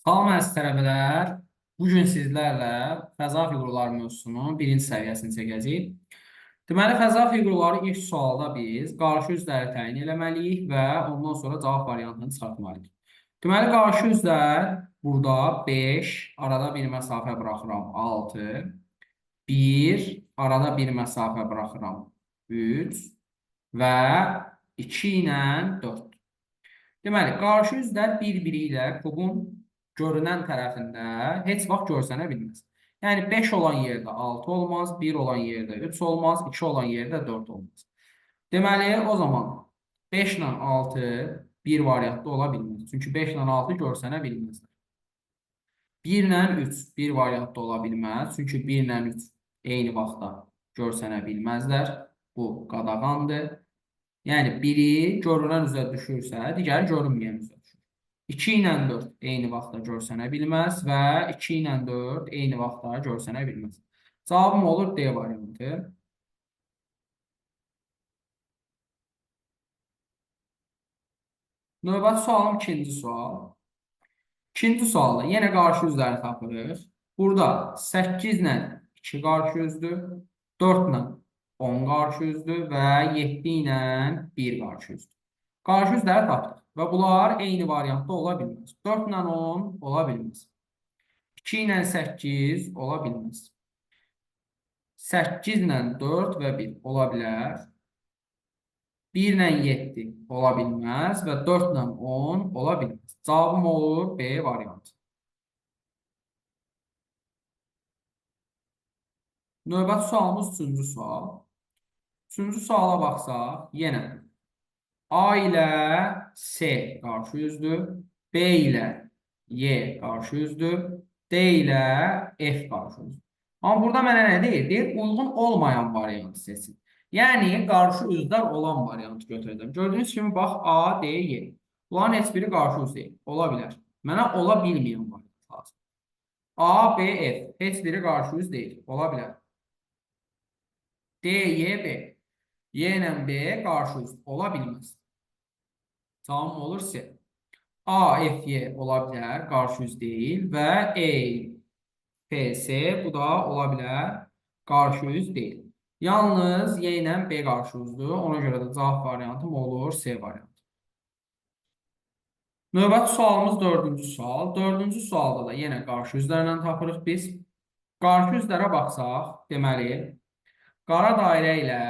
Salam əziz tələbələr, bugün sizlərlə fəza fiqurları mövzusunun birinci səviyyəsini çəkəcəyik. Deməli, fəza fiqurları ilk sualda biz qarşı üzləri təyin eləməliyik və ondan sonra cavab variantını çıxartmalıyıq. Deməli, qarşı üzlər burada 5, arada bir məsafə buraxıram 6, 1, arada bir məsafə buraxıram 3 və 2 ilə 4. Deməli, qarşı üzlər bir-biri ilə kubun görünən tərəfində heç vaxt görsənə bilməz. Yəni 5 olan yerdə 6 olmaz, 1 olan yerdə 3 olmaz, 2 olan yerdə 4 olmaz. Deməli, o zaman 5 ilə 6 bir variantda ola bilməz. Çünki 5 ilə 6 görsənə bilməzlər. 1 ilə 3 bir variantda ola bilməz. Çünki 1 ilə 3 eyni vaxtda görsənə bilməzlər. Bu qadağandır. Yəni biri görünən üzə düşürsə, digəri görünməyən üzə düşür. 2 ilə 4 eyni vaxtda görsənə bilməz və 2 ilə 4 eyni vaxtda görsənə bilməz. Cavabım olur D variantı. Növbəti sualım ikinci sual. İkinci sualda yenə qarşı üzləri tapırıq. Burada 8 ilə 2 qarşı üzdür, 4 ilə 10 qarşı üzdür və 7 ilə 1 qarşı üzdür. Qarşı üzləri tapdıq və bunlar eyni variantda ola bilməz. 4 ilə 10 ola bilməz. 2 ilə 8 ola bilməz. 8 ilə 4 və 1 ola bilər. 1 ilə 7 ola bilməz və 4 ilə 10 ola bilməz. Cavabım olur B variantı. Növbəti sualımız üçüncü sual. Üçüncü suala baxsaq, yenə A ilə S qarşı üzdür, B ilə Y qarşı üzdür, D ilə F qarşı üzdür. Amma burada mənə nə deyir? Deyir, uyğun olmayan variantı seçin. Yəni, qarşı üzlər olan variantı götürəcəm. Gördüyünüz kimi, bax, A, D, Y. Bunların heç biri qarşı üz deyil. Ola bilər. Mənə ola bilməyən variant lazım. A, B, F. Heç biri qarşı üz deyil. Ola bilər. D, Y, B. Y ilə B qarşı üz. Ola bilməz. Tamam olur C. A, F, Y ola bilər. Qarşı üz deyil. Və E, P, S bu da ola bilər. Qarşı üz deyil. Yalnız Y ilə B qarşı üzdür. Ona görə də cavab variantım olur C variantı. Növbəti sualımız dördüncü sual. Dördüncü sualda da yenə qarşı üzlərlə tapırıq biz. Qarşı üzlərə baxsaq, deməli, qara dairə ilə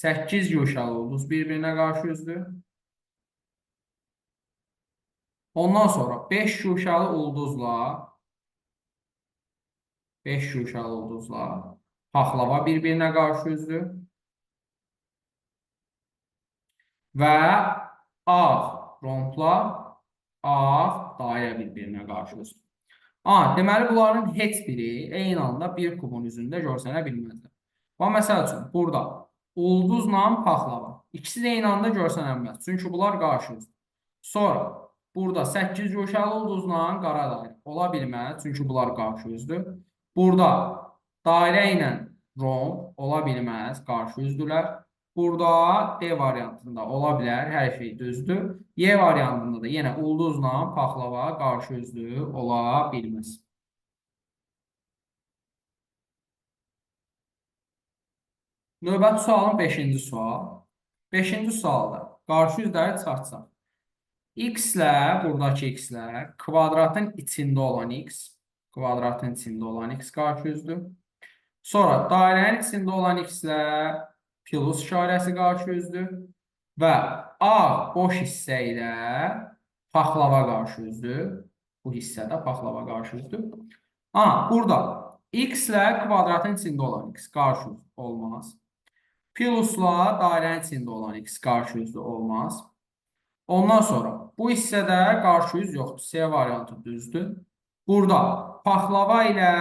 8 yuşalı ulduz bir-birinə qarşı üzdür. Ondan sonra 5 yuşalı ulduzla paxlava bir-birinə qarşı üzdür. Və ağ rompla ağ dairə bir-birinə qarşı üzdür. Deməli, bunların heç biri eyni anda bir kubun üzündə görsənə bilməzlər. Məsəl üçün, burada ulduzla paxlava. İkisi də eyni anda görsənə bilməz. Çünki bunlar qarşı üzdür. Sonra, burada 8 yuşalı ulduzla qara dairə. Ola bilməz, çünki bunlar qarşı üzdür. Burada dairə ilə romb ola bilməz, qarşı üzdürlər. Burada D variantında ola bilər, hər şey düzdür. Y variantında da yenə ulduzla paxlava qarşı üzdür, ola bilməz. Növbəti sualın 5-ci sual. 5-ci sualda qarşı üzləri çıxartsaq. X ilə, buradakı X ilə kvadratın içində olan X qarşı üzdür. Sonra dairənin içində olan X ilə plus işarəsi qarşı üzdür və A boş hissə ilə paxlava qarşı üzdür. Bu hissədə paxlava qarşı üzdür. Burada X ilə kvadratın içində olan X qarşı üzdür, olmaz. Plusla dairənin içində olan X qarşı üzdür, olmaz. Ondan sonra bu hissədə qarşı üz yoxdur. C variantı düzdür. Burada paxlava ilə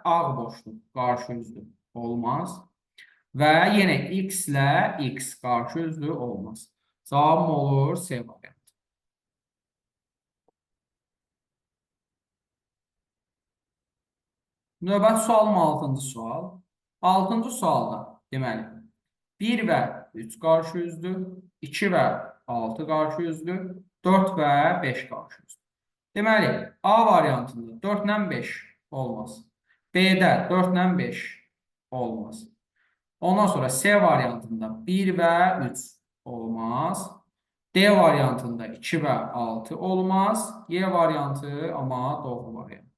ağ boşluq qarşı üzdür, olmaz. Və yenə X ilə X qarşı üzdür, olmaz. Cavabım olur C variantı. Növbəti sualım 6-cı sual. 6-cı sualda deməli 1 və 3 qarşı üzdür, 2 və 6 qarşı üzdür. 4 və 5 qarşı üzdür. Deməli, A variantında 4 ilə 5 olmaz. B-də 4 ilə 5 olmaz. Ondan sonra C variantında 1 və 3 olmaz. D variantında 2 və 6 olmaz. Y variantı amma doğru variant.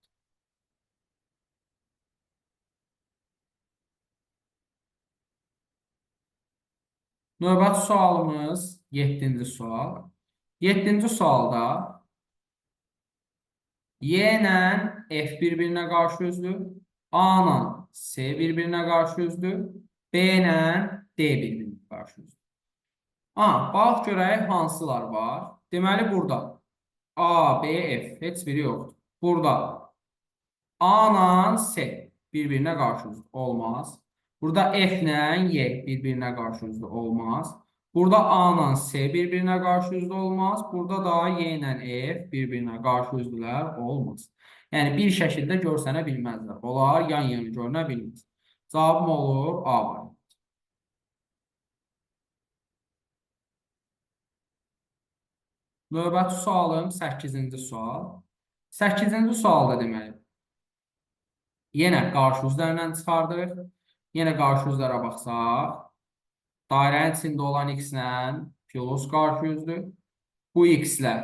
Növbəti sualımız 7-ci sual. 7-ci sualda Y ilə F bir-birinə qarşı üzdür. A ilə C bir-birinə qarşı üzdür. B ilə D bir-birinə qarşı üzdür. Bax görək hansılar var. Deməli burada A, B, F heç biri yoxdur. Burada A ilə C bir-birinə qarşı üzdür. Olmaz. Burada F ilə Y bir-birinə qarşı üzdür. Olmaz. Burada A ilə C bir-birinə qarşı üzdür. Olmaz. Burada da Y ilə F bir-birinə qarşı üzdülər. Olmaz. Yəni bir şəkildə görsənə bilməzlər. Onlar yan-yana görünə bilməz. Cavabım olur A var. Növbəti sualım 8-ci sual. 8-ci sualda deməli. Yenə qarşı üzlərlə çıxardıq. Yenə qarşı üzlərə baxsaq. Dairənin içində olan x-lə plus qarşı üzdür. Bu x-lə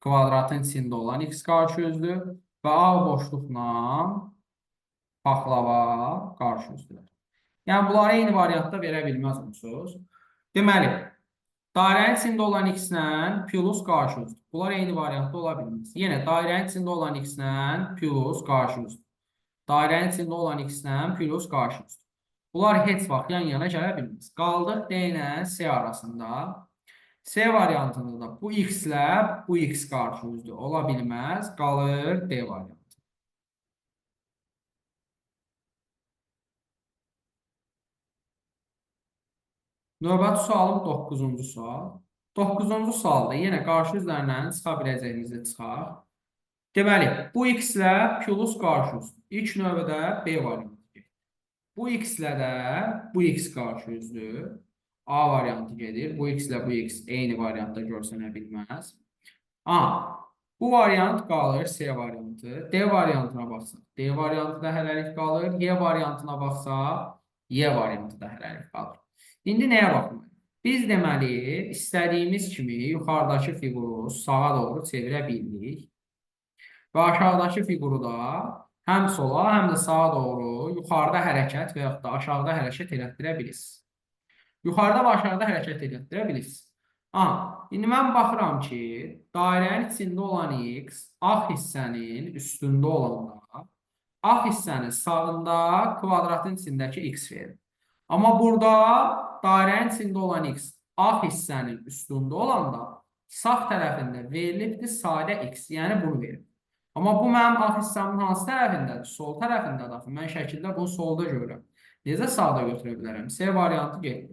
kvadratın içində olan x qarşı üzdür. Və A boşluqla paxlava qarşı üzdür. Yəni, bunları eyni variantda verə bilməz musunuz? Deməli, dairənin içində olan x-lə plus qarşı üzdür. Bunlar eyni variantda ola bilməz. Yenə, dairənin içində olan x-lə plus qarşı üzdür. Dairənin içində olan x-lə plus qarşı üzdür. Bunlar heç vaxt yan-yana gələ bilməz. Qaldıq D ilə C arasında. C variantında da bu x-lə bu x qarşı üzdür. Ola bilməz. Qalır D variantı. Növbəti sualım 9-cu sual. 9-cu sualda yenə qarşı üzlərlə çıxa biləcəyimizi çıxaq. Deməli, bu x-lə plus qarşı üzdür. İlk növbədə B variantı. Bu x-lə də bu x qarşı üzdür. A variantı gedir. Bu x ilə bu x eyni variantda görsənə bilməz. Bu variant qalır C variantı. D variantına baxsaq, D variantı da hələlik qalır. Y variantına baxsaq, Y variantı da hələlik qalır. İndi nəyə baxmalıyıq? Biz deməli, istədiyimiz kimi yuxarıdakı fiquru sağa doğru çevirə bildik. Və aşağıdakı fiquru da həm sola, həm də sağa doğru yuxarıda hərəkət və yaxud da aşağıda hərəkət elətdirə bilirsiniz. Yuxarıda və aşağıda hərəkət elətdirə bilirsiniz. İndi mən baxıram ki, dairənin içində olan x ağ hissənin üstündə olanda, ağ hissənin sağında kvadratın içindəki x verir. Amma burada dairənin içində olan x ağ hissənin üstündə olanda sağ tərəfində verilibdir sadə x, yəni bunu verir. Amma bu mənim ağ hissəmin hansı tərəfindədir? Sol tərəfindədir. Mən şəkildə bunu solda görürəm. Necə sağda götürə bilərəm? C variantı gedir.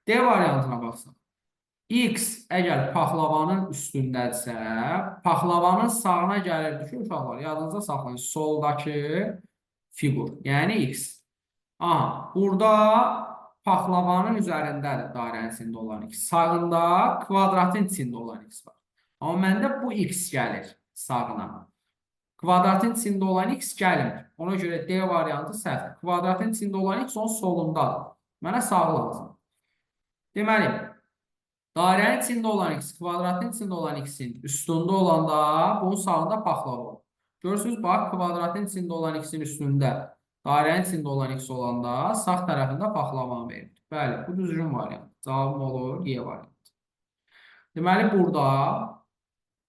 D variantına baxsaq. X əgər paxlavanın üstündədirsə, paxlavanın sağına gəlirdi ki, uşaqlar, yadınıza saxlayın, soldakı fiqur, yəni x. Burada paxlavanın üzərindədir dairənin içində olan x. Sağında kvadratın içində olan x var. Amma məndə bu x gəlir sağına. Kvadratın içində olan x gəlmir. Ona görə D variantı səhvdir. Kvadratın içində olan x onun solundadır. Mənə sağ lazım. Deməli, dairənin içində olan x, kvadratın içində olan x-in üstündə olanda bunun sağında paxlava olur. Görürsünüz, bax, kvadratın içində olan x-in üstündə, dairənin içində olan x olanda sağ tərəfində paxlavanı verir. Bəli, bu düzgün variant. Cavabım olur Y variant. Deməli, burada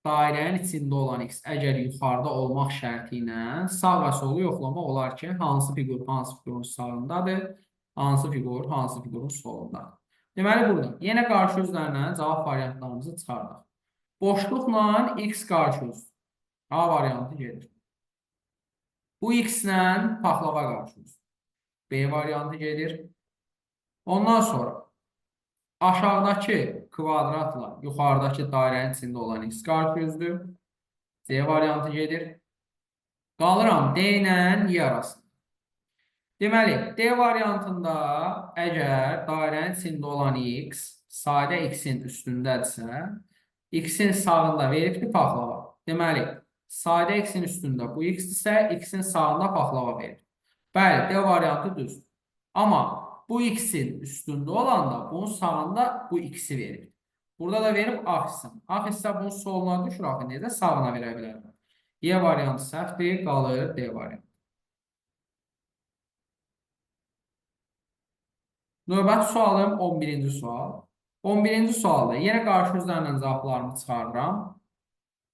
dairənin içində olan x əgər yuxarıda olmaq şərti ilə sağ və solu yoxlamaq olar ki, hansı fiqur hansı fiqurun sağındadır, hansı fiqur hansı fiqurun solundadır. Deməli, burada yenə qarşı üzlərlə cavab variantlarımızı çıxardıq. Boşluqla x qarşı üz. A variantı gedir. Bu x-lə paxlava qarşı üz. B variantı gedir. Ondan sonra aşağıdakı kvadratla yuxarıdakı dairənin içində olan x qarşı üzdür. C variantı gedir. Qalıram D ilə Y arasında. Deməli, D variantında əgər dairənin içində olan x sadə x-in üstündədirsə, x-in sağında veribdir paxlava. Deməli, sadə x-in üstündə bu x-dirsə, x-in sağında paxlava verir. Bəli, D variantı düzdür. Amma bu x-in üstündə olanda bunun sağında bu x-i verir. Burada da verib A hissən. A hissə bunun soluna düşür, axı necə sağına verə bilər? Y variantı səhvdir, qalır D variantı. Növbəti sualım 11-ci sual. 11-ci sualda yenə qarşı üzlərlə cavablarımı çıxarıram.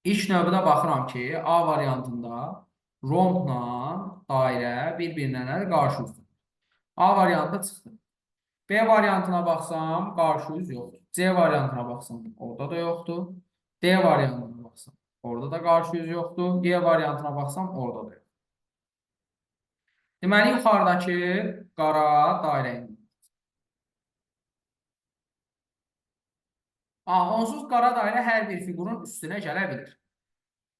İlk növbədə baxıram ki, A variantında rombla dairə bir-birinə nədir? Qarşı üzdür. A variantı çıxdı. B variantına baxsam, qarşı üz yoxdur. C variantına baxsam, orada da yoxdur. D variantına baxsam, orada da qarşı üz yoxdur. Y variantına baxsam, orada da yoxdur. Deməli, yuxarıdakı qara dairəyə. Onsuz qara dairə hər bir fiqurun üstünə gələ bilir.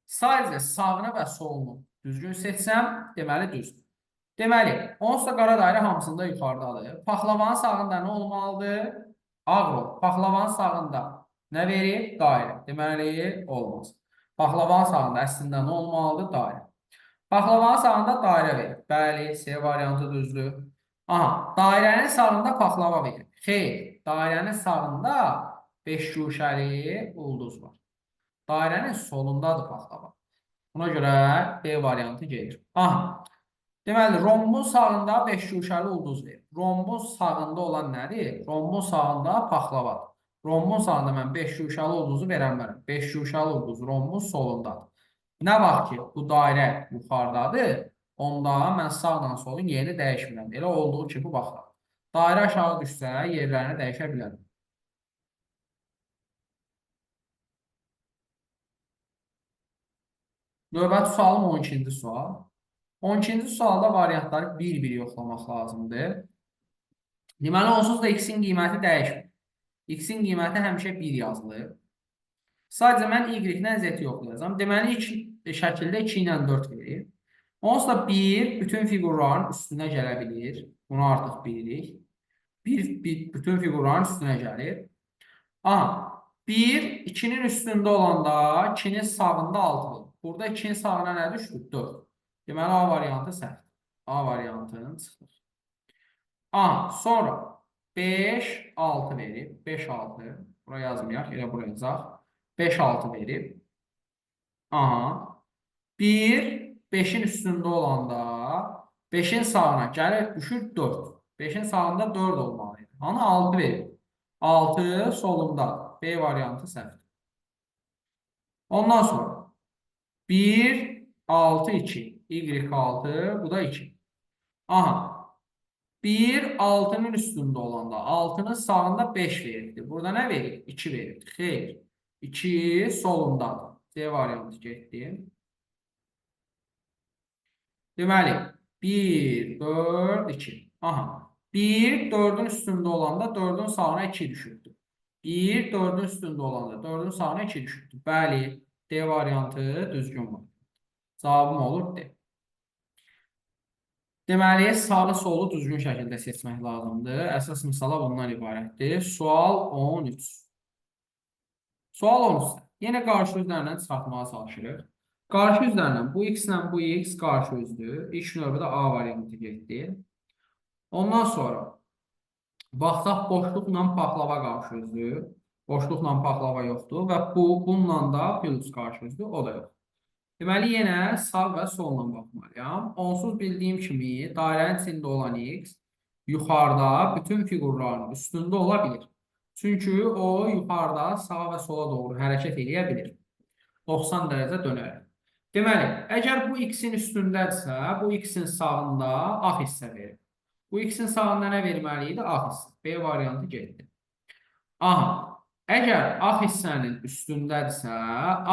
Sadəcə sağını və solunu düzgün seçsəm, deməli düzdür. Deməli, onsuz da qara dairə hamısında yuxarıdadır. Paxlavanın sağında nə olmalıdır? Ağrol. Paxlavanın sağında nə verir? Dairə. Deməli, olmaz. Paxlavanın sağında əslində nə olmalıdır? Dairə. Paxlavanın sağında dairə verir. Bəli, C variantı düzdür. Aha, dairənin sağında paxlava verir. Xeyr, dairənin sağında 5 guşəli ulduz var. Dairənin solundadır paxlava. Buna görə B variantı gelir. Aha, deməli, rombun sağında 5 guşəli ulduz verir. Rombun sağında olan nədir? Rombun sağında paxlavadır. Rombun sağında mən 5 guşəli ulduzu verəmərəm. 5 guşəli ulduz rombun solundadır. Nə vaxt ki, bu dairə yuxarıdadır, onda mən sağdan solun yerini dəyişmirəm. Elə olduğu kimi baxaq. Dairə aşağı düşsə, yerlərini dəyişə bilərəm. Növbəti sualım 12-ci sual. 12-ci sualda variantları bir-bir yoxlamaq lazımdır. Deməli, onsuz da x-in qiyməti dəyişmir. X-in qiyməti həmişə 1 yazılır. Sadəcə mən y-dən z-i yoxlayacağam. Deməli, şəkildə 2 ilə 4 verir. Onsuz da 1 bütün fiqurların üstünə gələ bilir. Bunu artıq bilirik. 1 bütün fiqurların üstünə gəlir. Aha, 1 2-nin üstündə olanda 2-nin sağında 6 olur. Burada 2-nin sağına nə düşdü? 4. Deməli, A variantı səhv. A variantını çıxdır. Aha, sonra 5, 6 verib. 5, 6. Bura yazmayaq, elə bura yazaq. 5, 6 verib. Aha. 1, 5-in üstündə olanda 5-in sağına gəlir, düşür 4. 5-in sağında 4 olmalıydı. Hani 6 verib. 6 solunda. B variantı səhvdir. Ondan sonra 1, 6, 2. Y6, bu da 2. Aha. 1, 6-nın üstündə olanda 6-nın sağında 5 verirdi. Burada nə verir? 2 verirdi. Xeyr. 2 solundadır. D variantı getdi. Deməli, 1, 4, 2. Aha. 1, 4-ün üstündə olanda 4-ün sağına 2 düşürdü. 1, 4-ün üstündə olanda 4-ün sağına 2 düşürdü. Bəli, D variantı düzgün var. Cavabım olur D. Deməli, sağı solu düzgün şəkildə seçmək lazımdır. Əsas misala bundan ibarətdir. Sual 13. Sual 13. Yenə qarşı üzlərlə çıxartmağa çalışırıq. Qarşı üzlərlə bu x ilə bu x qarşı üzdür. İlk növbədə A variantı getdi. Ondan sonra baxsaq boşluqla paxlava qarşı üzdür. Boşluqla paxlava yoxdur və bununla da plus qarşı üzdür. O da yoxdur. Deməli, yenə sağ və solla baxmalıyam. Onsuz bildiyim kimi dairənin içində olan x yuxarıda bütün fiqurların üstündə ola bilir. Çünki o yuxarıda sağa və sola doğru hərəkət edə bilir. 90 dərəcə dönərək. Deməli, əgər bu x-in üstündədirsə, bu x-in sağında A hissə verir. Bu x-in sağında nə verməli idi? A hissə. B variantı getdi. Aha. Əgər A hissənin üstündədirsə,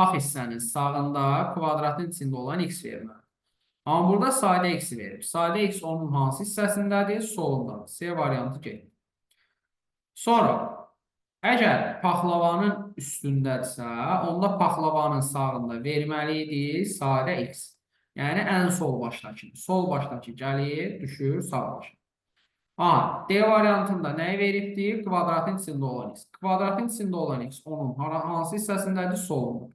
A hissənin sağında kvadratın içində olan x verməlidir. Amma burada sadə x verir. Sadə x onun hansı hissəsindədir? Solundadır. C variantı gedir. Sonra, əgər paxlavanın üstündədirsə, onda paxlavanın sağında verməli idi sadə x. Yəni, ən sol başdakı. Sol başdakı gəlir, düşür sağ başa. A, D variantında nəyi veribdir? Kvadratın içində olan x. Kvadratın içində olan x onun hansı hissəsindədir? Solunda.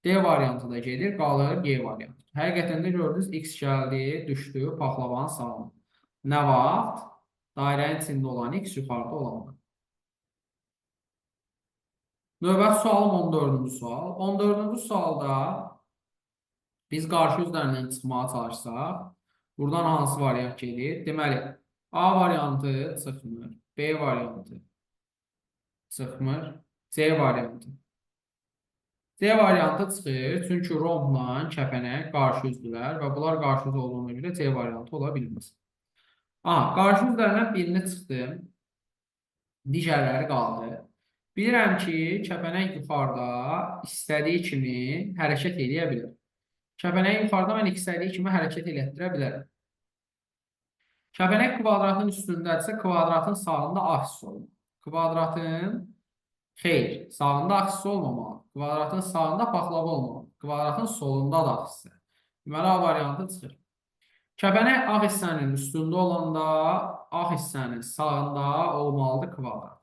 D variantı da gedir, qalır G variantı. Həqiqətən də gördünüz, x gəldi, düşdü, paxlavanın sağına. Nə vaxt? Dairənin içində olan x yuxarıda olanda. Növbəti sualım 14-cü sual. 14-cü sualda biz qarşı üzlərindən çıxmağa çalışsaq, buradan hansı variant gedir? Deməli, A variantı çıxmır, B variantı çıxmır, C variantı. C variantı çıxır, çünki rombla kəpənək qarşı üzdülər və bunlar qarşı üz olduğuna görə C variantı ola bilməz. A, qarşı üzlərindən birini çıxdım, digərləri qaldı. Bilirəm ki, kəpənək yuxarıda istədiyi kimi hərəkət edə bilər. Kəpənəyi yuxarıda mən istədiyi kimi hərəkət elətdirə bilərəm. Kəpənək kvadratın üstündədirsə, kvadratın sağında aksis olmalı. Kvadratın, xeyr, sağında aksis olmamalı. Kvadratın sağında paxlava olmalı. Kvadratın solunda da aksis. Deməli, A variantı çıxır. Kəpənək ağ hissənin üstündə olanda, ağ hissənin sağında olmalıdır kvadrat.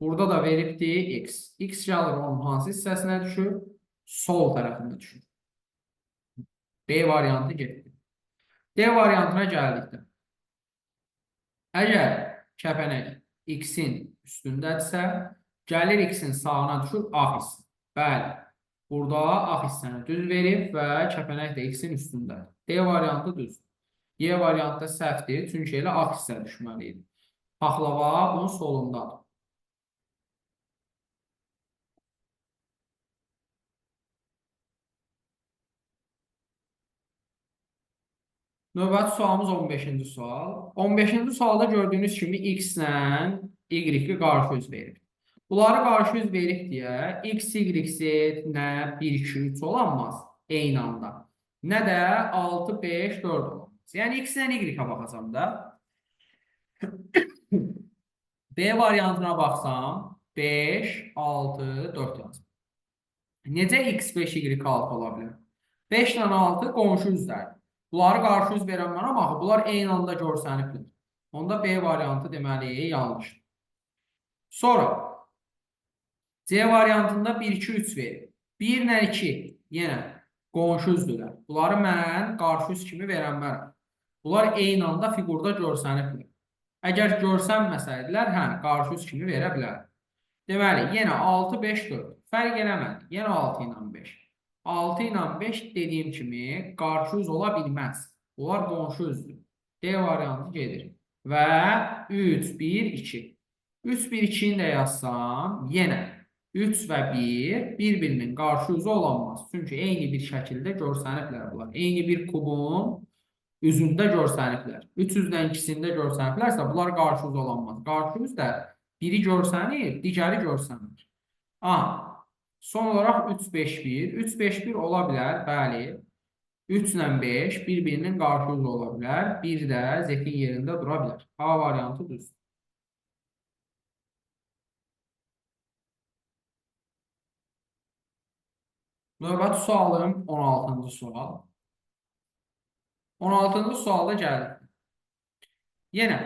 Burada da veribdir x. X gəlir onun hansı hissəsinə düşür? Sol tərəfində düşür. B variantı getdi. D variantına gəldikdə. Əgər kəpənək x-in üstündədirsə, gəlir x-in sağına düşür ağ hissə. Bəli, burada ağ hissəni düz verib və kəpənək də x-in üstündədir. D variantı düz. Y variantı da səhvdir, çünki elə ağ hissə düşməliydi. Paxlava bunun solundadır. Növbəti sualımız 15-ci sual. 15-ci sualda gördüyünüz kimi x ilə y-i qarşı üz verir. Bunları qarşı üz verib deyə x, y, z nə 1, 2, 3 olanmaz eyni anda. Nə də 6, 5, 4 olanmaz. Yəni x ilə y-ə baxacam da. B variantına baxsam 5, 6, 4 yazım. Necə x, 5, y, 6 ola bilər? 5 ilə 6 qonşu üzlərdir. Bunları qarşı üz verən mənəm, axı bunlar eyni anda görsənibdir. Onda B variantı deməli yanlışdır. Sonra C variantında 1, 2, 3 verir. 1 ilə 2 yenə qonşu üzdürlər. Bunları mən qarşı üz kimi verən mənəm. Bunlar eyni anda fiqurda görsənibdir. Əgər görsənməsəydilər, hə, qarşı üz kimi verə bilər. Deməli, yenə 6, 5, 4. Fərq eləmədik. Yenə 6 ilə 5. 6 ilə 5 dediyim kimi qarşı üz ola bilməz. Bunlar qonşu üzdür. D variantı gedir. Və 3, 1, 2. 3, 1, 2-ni də yazsam, yenə 3 və 1 bir-birinin qarşı üzü olanmaz. Çünki eyni bir şəkildə görsəniblər bunlar. Eyni bir kubun üzündə görsəniblər. 3 üzdən ikisində görsəniblərsə, bunlar qarşı üz olanmaz. Qarşı üz də biri görsənir, digəri görsənir. A. Son olaraq 3, 5, 1. 3, 5, 1 ola bilər, bəli. 3 ilə 5 bir-birinin qarşı üzü ola bilər. 1 də Z-in yerində dura bilər. A variantı düzdür. Növbəti sualım 16-cı sual. 16-cı sualda gəlir. Yenə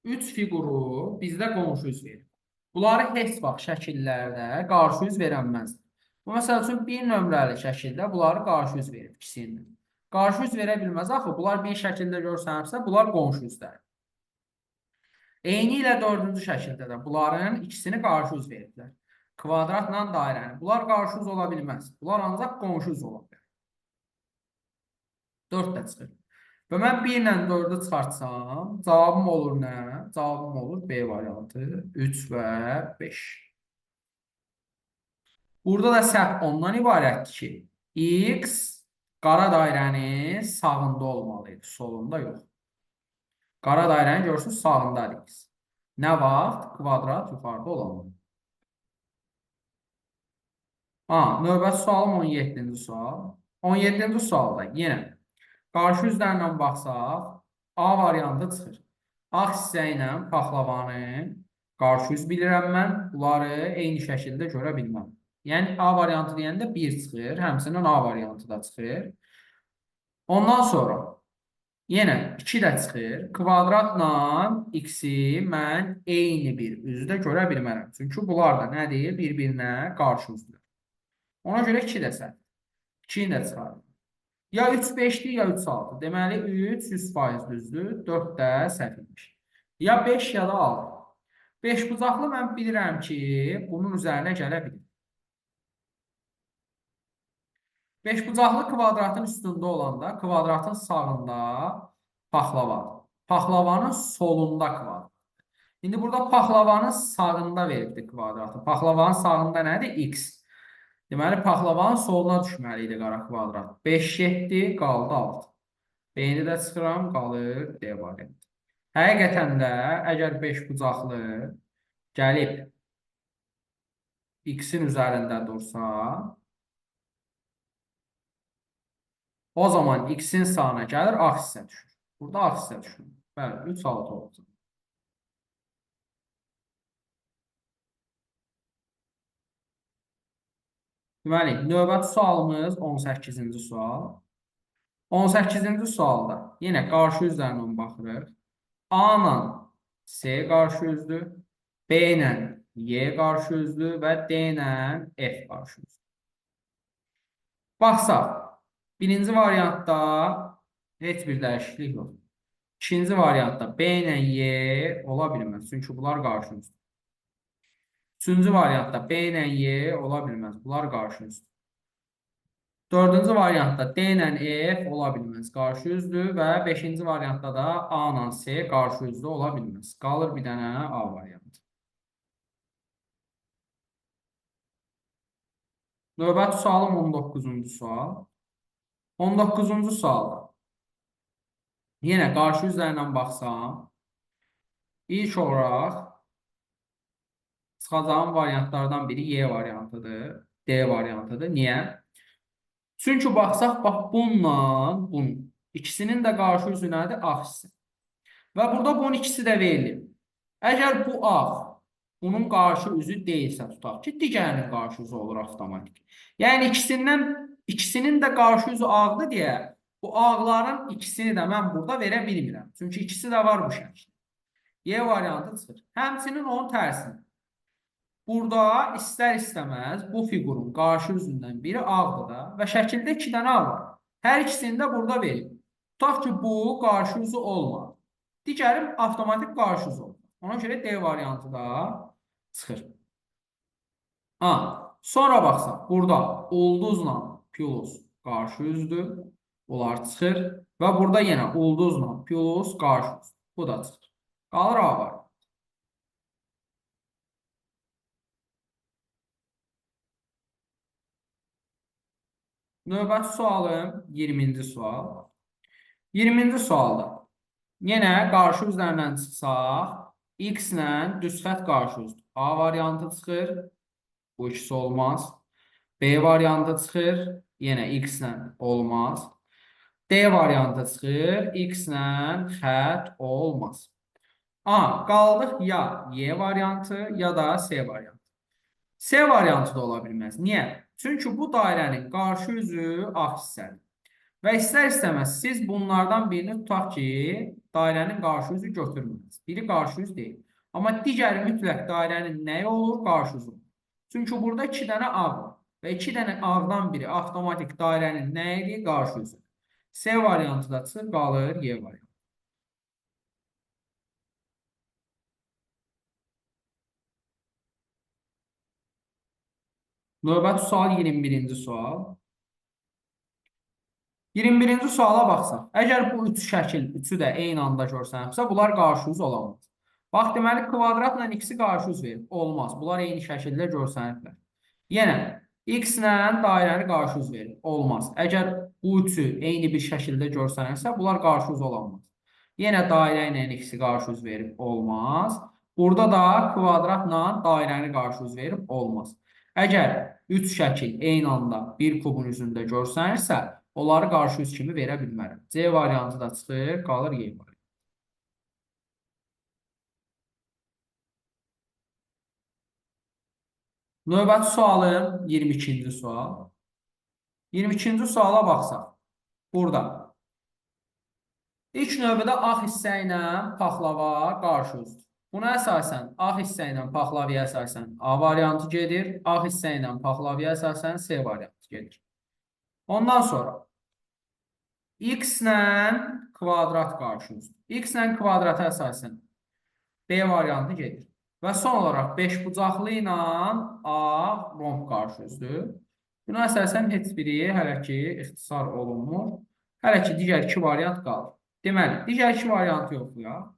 3 fiquru bizdə qonşu üz verir. Bunları heç vaxt şəkillərdə qarşı üz verənməzdir. Bu, məsəl üçün, bir nömrəli şəkildə bunları qarşı üz verir ikisini. Qarşı üz verə bilməz, axı, bunlar bir şəkildə görsənirsə, bunlar qonşu üzdər. Eyni ilə 4-cü şəkildə də bunların ikisini qarşı üz verirlər. Kvadratla dairəni. Bunlar qarşı üz ola bilməz. Bunlar ancaq qonşu üz ola bilər. 4 də çıxır. Və mən 1 ilə 4-ü çıxartsam, cavabım olur nə? Cavabım olur B variantı, 3 və 5. Burada da səhv ondan ibarətdir ki, x qara dairənin sağında olmalıydı, solunda yox. Qara dairəni görürsünüz, sağındadır x. Nə vaxt? Kvadrat yuxarıda olmalı. Növbəti sualım 17-ci sual. 17-ci sualda yenə qarşı üzlərlə baxsaq, A variantı çıxır. Ağ hissə ilə paxlavanı qarşı üz bilirəm mən. Bunları eyni şəkildə görə bilməm. Yəni, A variantı deyəndə 1 çıxır. Həmçinin A variantı da çıxır. Ondan sonra Yenə 2 də çıxır. Kvadratla x-i mən eyni bir üzdə görə bilmərəm. Çünki bunlar da nədir? Bir-birinə qarşı üzdür. Ona görə 2 də səhv. 2-ni də çıxardım. Ya 3 5-dir, ya 3 6. Deməli 3 100% düzdür. 4 də səhv imiş. Ya 5 ya da 6. 5 bucaqlı mən bilirəm ki, bunun üzərinə gələ bilir. Beşbucaqlı kvadratın üstündə olanda kvadratın sağında paxlava. Paxlavanın solunda kvadrat. İndi burada paxlavanın sağında veribdir kvadratı. Paxlavanın sağında nədir? X. Deməli, paxlavanın soluna düşməli idi qara kvadrat. 5 7 qaldı 6. B-ni də çıxıram, qalır D variantı. Həqiqətən də əgər 5 bucaqlı gəlib x-in üzərində dursa, o zaman x-in sağına gəlir, A hissə düşür. Burada A hissə düşür. Bəli, 3 6 olacaq. Deməli, növbəti sualımız 18-ci sual. 18-ci sualda yenə qarşı üzlərindən baxırıq. A ilə C qarşı üzdür, B ilə Y qarşı üzdür və D ilə F qarşı üzdür. Baxsaq, birinci variantda heç bir dəyişiklik yox. İkinci variantda B ilə Y ola bilməz. Çünki bunlar qarşı üzdür. Üçüncü variantda B ilə Y ola bilməz. Bunlar qarşı üzdür. Dördüncü variantda D ilə F ola bilməz. Qarşı üzdür və beşinci variantda da A ilə C qarşı üzdür ola bilməz. Qalır bir dənə A variantı. Növbəti sualım 19-cu sual. 19-cu sualda yenə qarşı üzlərindən baxsam, ilk olaraq çıxacağım variantlardan biri Y variantıdır, D variantıdır. Niyə? Çünki baxsaq, bax bununla bunun ikisinin də qarşı üzü nədir? Ağ hissə. Və burada bunun ikisi də verilir. Əgər bu ağ bunun qarşı üzü deyilsə tutaq ki, digərinin qarşı üzü olur avtomatik. Yəni ikisinin də qarşı üzü ağdır deyə bu ağların ikisini də mən burada verə bilmirəm. Çünki ikisi də var bu şəkildə. Y variantı çıxır. Həmçinin onun tərsini. Burada istər-istəməz bu fiqurun qarşı üzündən biri ağdır da və şəkildə 2 dənə ağ var. Hər ikisini də burada verir. Tutaq ki, bu qarşı üzü olmaz. Digəri avtomatik qarşı üzü olur. Ona görə D variantı da çıxır. Sonra baxsaq, burada ulduzla plus qarşı üzdür. Bunlar çıxır. Və burada yenə ulduzla plus qarşı üzdür. Bu da çıxır. Qalır A var. Növbəti sualım 20-ci sual. 20-ci sualda yenə qarşı üzlərindən çıxsaq, x ilə düzxət qarşı üzdür. A variantı çıxır. Bu ikisi olmaz. B variantı çıxır. Yenə x ilə olmaz. D variantı çıxır. X ilə xət olmaz. Qaldıq ya Y variantı, ya da C variantı. C variantı da ola bilməz. Niyə? Çünki bu dairənin qarşı üzü ağ hissədir. Və istər-istəməz siz bunlardan birini tutaq ki, dairənin qarşı üzü götürməyiniz. Biri qarşı üz deyil. Amma digəri mütləq dairənin nəyi olur? Qarşı üzü olur. Çünki burada 2 dənə ağ var. Və 2 dənə ağdan biri avtomatik dairənin nəyidir? Qarşı üzü. C variantı da çıxır, qalır Y variantı. Növbəti sual 21-ci sual. 21-ci suala baxsaq, əgər bu üç şəkil, üçü də eyni anda görsənibsə, bunlar qarşı üz olamaz. Bax, deməli, kvadratla x-i qarşı üz verir. Olmaz. Bunlar eyni şəkildə görsəniblər. Yenə, x ilə dairəni qarşı üz verir. Olmaz. Əgər bu üçü eyni bir şəkildə görsənirsə, bunlar qarşı üz olamaz. Yenə dairə ilə x-i qarşı üz verib. Olmaz. Burada da kvadratla dairəni qarşı üz verib. Olmaz. Əgər üç şəkil eyni anda bir kubun üzündə görsənirsə, onları qarşı üz kimi verə bilmərəm. C variantı da çıxır, qalır Y variantı. Növbəti sualım 22-ci sual. 22-ci suala baxsaq, burada İlk növbədə ağ hissə ilə paxlava qarşı üzdür. Buna əsasən ağ hissə ilə paxlavaya əsasən A variantı gedir, ağ hissə ilə paxlavaya əsasən C variantı gedir. Ondan sonra x ilə kvadrat qarşı üzdür. X ilə kvadrata əsasən B variantı gedir. Və son olaraq 5 bucaqlı ilə A romb qarşı üzdür. Buna əsasən heç biri hələ ki ixtisar olunmur. Hələ ki digər iki variant qalır. Deməli, digər iki variantı yoxlayaq.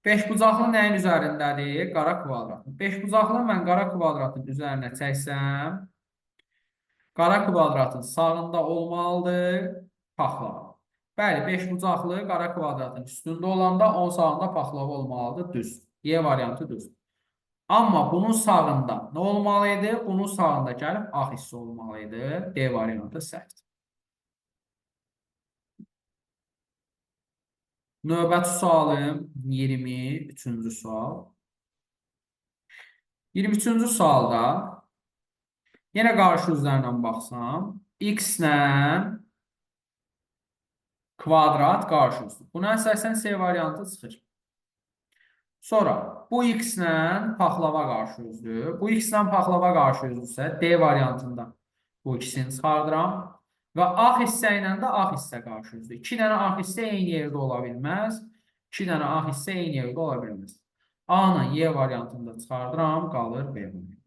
5 bucaqlı nəyin üzərindədir? Qara kvadratın. 5 bucaqlı mən qara kvadratın üzərinə çəksəm, qara kvadratın sağında olmalıdır paxlava. Bəli, 5 bucaqlı qara kvadratın üstündə olanda onun sağında paxlava olmalıdır, düz. Y variantı düz. Amma bunun sağında nə olmalıydı? Bunun sağında gəlib ağ hissə olmalıydı. D variantı səhvdir. Növbəti sualım 23-cü sual. 23-cü sualda yenə qarşı üzərlə baxsam, x ilə kvadrat qarşı üzdür. Buna əsasən C variantı çıxır. Sonra bu x ilə paxlava qarşı üzdür. Bu x ilə paxlava qarşı üzdürsə D variantında bu ikisini çıxardıram. Və ağ hissə ilə də ağ hissə qarşı üzdür. 2 dənə ağ hissə eyni yerdə ola bilməz. 2 dənə ağ hissə eyni yerdə ola bilməz. A-nı Y variantında çıxardıram, qalır B variantı.